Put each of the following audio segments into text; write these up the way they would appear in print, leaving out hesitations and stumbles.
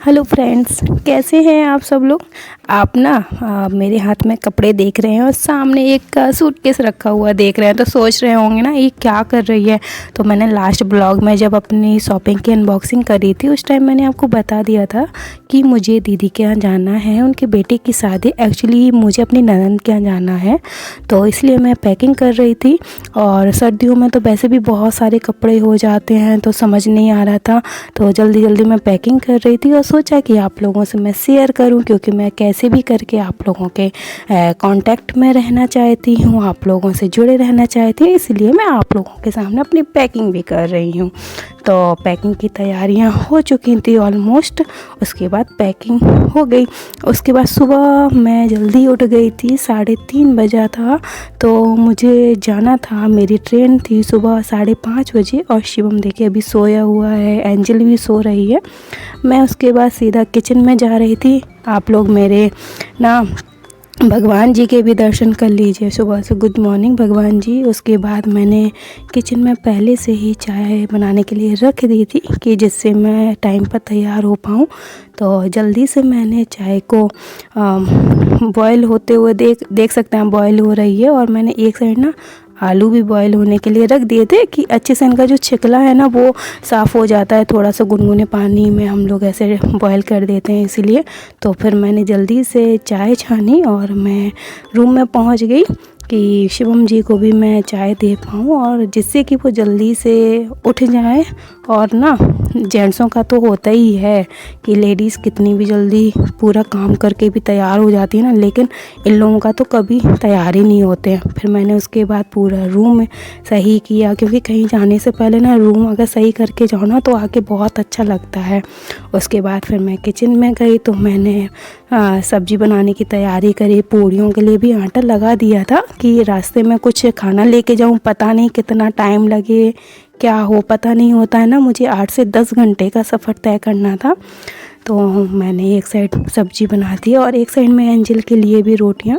Hello friends, कैसे हैं आप सब लोग। आप ना मेरे हाथ में कपड़े देख रहे हैं और सामने एक सूटकेस रखा हुआ देख रहे हैं, तो सोच रहे होंगे ना ये क्या कर रही है। तो मैंने लास्ट ब्लॉग में जब अपनी शॉपिंग की अनबॉक्सिंग करी थी उस टाइम मैंने आपको बता दिया था कि मुझे दीदी के यहाँ जाना है, उनके बेटे की शादी। एक्चुअली मुझे अपनी ननद के यहाँ जाना है, तो इसलिए मैं पैकिंग कर रही थी। और सर्दियों में तो वैसे भी बहुत सारे कपड़े हो जाते हैं, तो समझ नहीं आ रहा था, तो जल्दी जल्दी मैं पैकिंग कर रही थी और सोचा कि आप लोगों से मैं शेयर करूं, क्योंकि मैं कैसे भी करके आप लोगों के कांटेक्ट में रहना चाहती हूं, आप लोगों से जुड़े रहना चाहती हूँ, इसलिए मैं आप लोगों के सामने अपनी पैकिंग भी कर रही हूं। तो पैकिंग की तैयारियां हो चुकी थी ऑलमोस्ट। उसके बाद पैकिंग हो गई। उसके बाद सुबह मैं जल्दी उठ गई थी, 3:30 बजा था, तो मुझे जाना था। मेरी ट्रेन थी सुबह 5:30 बजे और शिवम देखिए अभी सोया हुआ है, एंजल भी सो रही है। मैं उसके बाद सीधा किचन में जा रही थी। आप लोग मेरे ना भगवान जी के भी दर्शन कर लीजिए सुबह से। गुड मॉर्निंग भगवान जी। उसके बाद मैंने किचन में पहले से ही चाय बनाने के लिए रख दी थी कि जिससे मैं टाइम पर तैयार हो पाऊँ। तो जल्दी से मैंने चाय को बॉयल होते हुए देख सकते हैं बॉयल हो रही है, और मैंने एक साइड ना आलू भी बॉयल होने के लिए रख दिए थे कि अच्छे से इनका जो छिकला है ना वो साफ़ हो जाता है। थोड़ा सा गुनगुने पानी में हम लोग ऐसे बॉयल कर देते हैं, इसीलिए। तो फिर मैंने जल्दी से चाय छानी और मैं रूम में पहुंच गई कि शिवम जी को भी मैं चाय दे पाऊँ, और जिससे कि वो जल्दी से उठ जाए। और ना जेंट्सों का तो होता ही है कि लेडीज़ कितनी भी जल्दी पूरा काम करके भी तैयार हो जाती है ना, लेकिन इन लोगों का तो कभी तैयार ही नहीं होते हैं। फिर मैंने उसके बाद पूरा रूम सही किया, क्योंकि कहीं जाने से पहले ना रूम अगर सही करके जाओ ना तो आके बहुत अच्छा लगता है। उसके बाद फिर मैं किचन में गई तो मैंने सब्ज़ी बनाने की तैयारी करी। पूड़ियों के लिए भी आटा लगा दिया था कि रास्ते में कुछ खाना लेके जाऊं, पता नहीं कितना टाइम लगे, क्या हो पता नहीं होता है ना। मुझे 8 से 10 घंटे का सफ़र तय करना था। तो मैंने एक साइड सब्ज़ी बना दी और एक साइड में एंजल के लिए भी रोटियां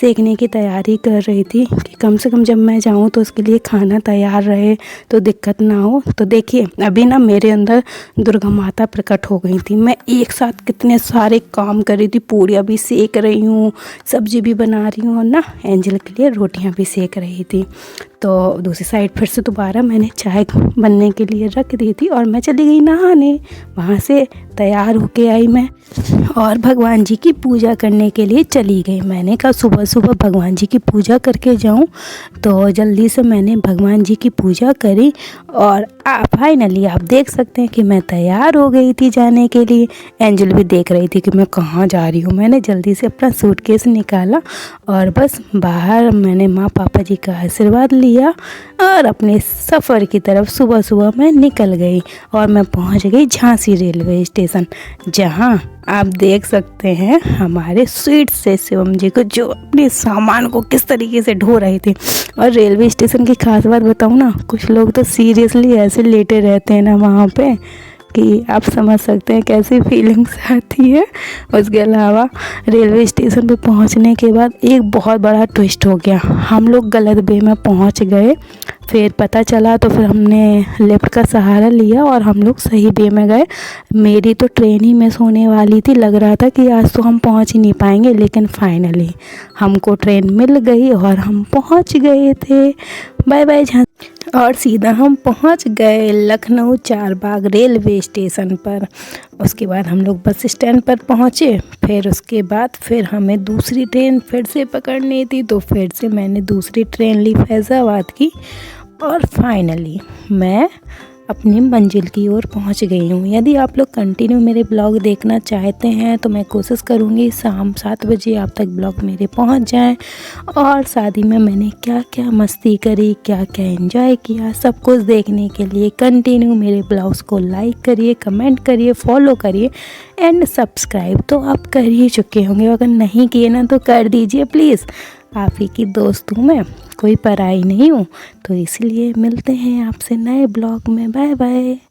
सेकने की तैयारी कर रही थी कि कम से कम जब मैं जाऊं तो उसके लिए खाना तैयार रहे, तो दिक्कत ना हो। तो देखिए अभी ना मेरे अंदर दुर्गा माता प्रकट हो गई थी। मैं एक साथ कितने सारे काम कर रही थी, पूड़ियाँ भी सेक रही हूँ, सब्ज़ी भी बना रही हूँ, और ना एंजल के लिए रोटियाँ भी सेक रही थी। तो दूसरी साइड फिर से दोबारा मैंने चाय बनने के लिए रख दी थी और मैं चली गई नहाने। वहाँ से तैयार होके आई मैं और भगवान जी की पूजा करने के लिए चली गई। मैंने कहा सुबह सुबह भगवान जी की पूजा करके जाऊं, तो जल्दी से मैंने भगवान जी की पूजा करी। और फाइनली आप देख सकते हैं कि मैं तैयार हो गई थी जाने के लिए। एंजल भी देख रही थी कि मैं कहाँ जा रही हूँ। मैंने जल्दी से अपना सूटकेस निकाला और बस बाहर मैंने माँ पापा जी का आशीर्वाद लिया और अपने सफ़र की तरफ सुबह सुबह मैं निकल गई। और मैं पहुंच गई झांसी रेलवे स्टेशन, जहां आप देख सकते हैं हमारे स्वीट से शिवम जी को जो अपने सामान को किस तरीके से ढो रहे थे। और रेलवे स्टेशन की खास बात बताऊं ना, कुछ लोग तो सीरियसली ऐसे लेटे रहते हैं ना वहाँ पे कि आप समझ सकते हैं कैसी फीलिंग्स आती है। उसके अलावा रेलवे स्टेशन पे पहुंचने के बाद एक बहुत बड़ा ट्विस्ट हो गया। हम लोग गलत वे में पहुंच गए, फिर पता चला तो फिर हमने लिफ्ट का सहारा लिया और हम लोग सही वे में गए। मेरी तो ट्रेन ही मिस होने वाली थी, लग रहा था कि आज तो हम पहुंच ही नहीं पाएंगे, लेकिन फाइनली हमको ट्रेन मिल गई और हम पहुंच गए थे। Bye bye Jhansi. और सीधा हम पहुंच गए लखनऊ चारबाग रेलवे स्टेशन पर। उसके बाद हम लोग बस स्टैंड पर पहुंचे। फिर उसके बाद फिर हमें दूसरी ट्रेन फिर से पकड़नी थी, तो फिर से मैंने दूसरी ट्रेन ली फैज़ाबाद की। और फाइनली मैं अपनी मंजिल की ओर पहुंच गई हूँ। यदि आप लोग कंटिन्यू मेरे ब्लॉग देखना चाहते हैं तो मैं कोशिश करूँगी शाम 7 बजे आप तक ब्लॉग मेरे पहुंच जाएं। और शादी में मैंने क्या क्या मस्ती करी, क्या क्या एंजॉय किया, सब कुछ देखने के लिए कंटिन्यू मेरे ब्लॉग्स को लाइक करिए, कमेंट करिए, फॉलो करिए एंड सब्सक्राइब तो आप कर ही चुके होंगे। अगर नहीं किए ना तो कर दीजिए प्लीज़। आप ही की दोस्त हूँ मैं, कोई पराई नहीं हूँ। तो इसलिए मिलते हैं आपसे नए ब्लॉग में। Bye bye.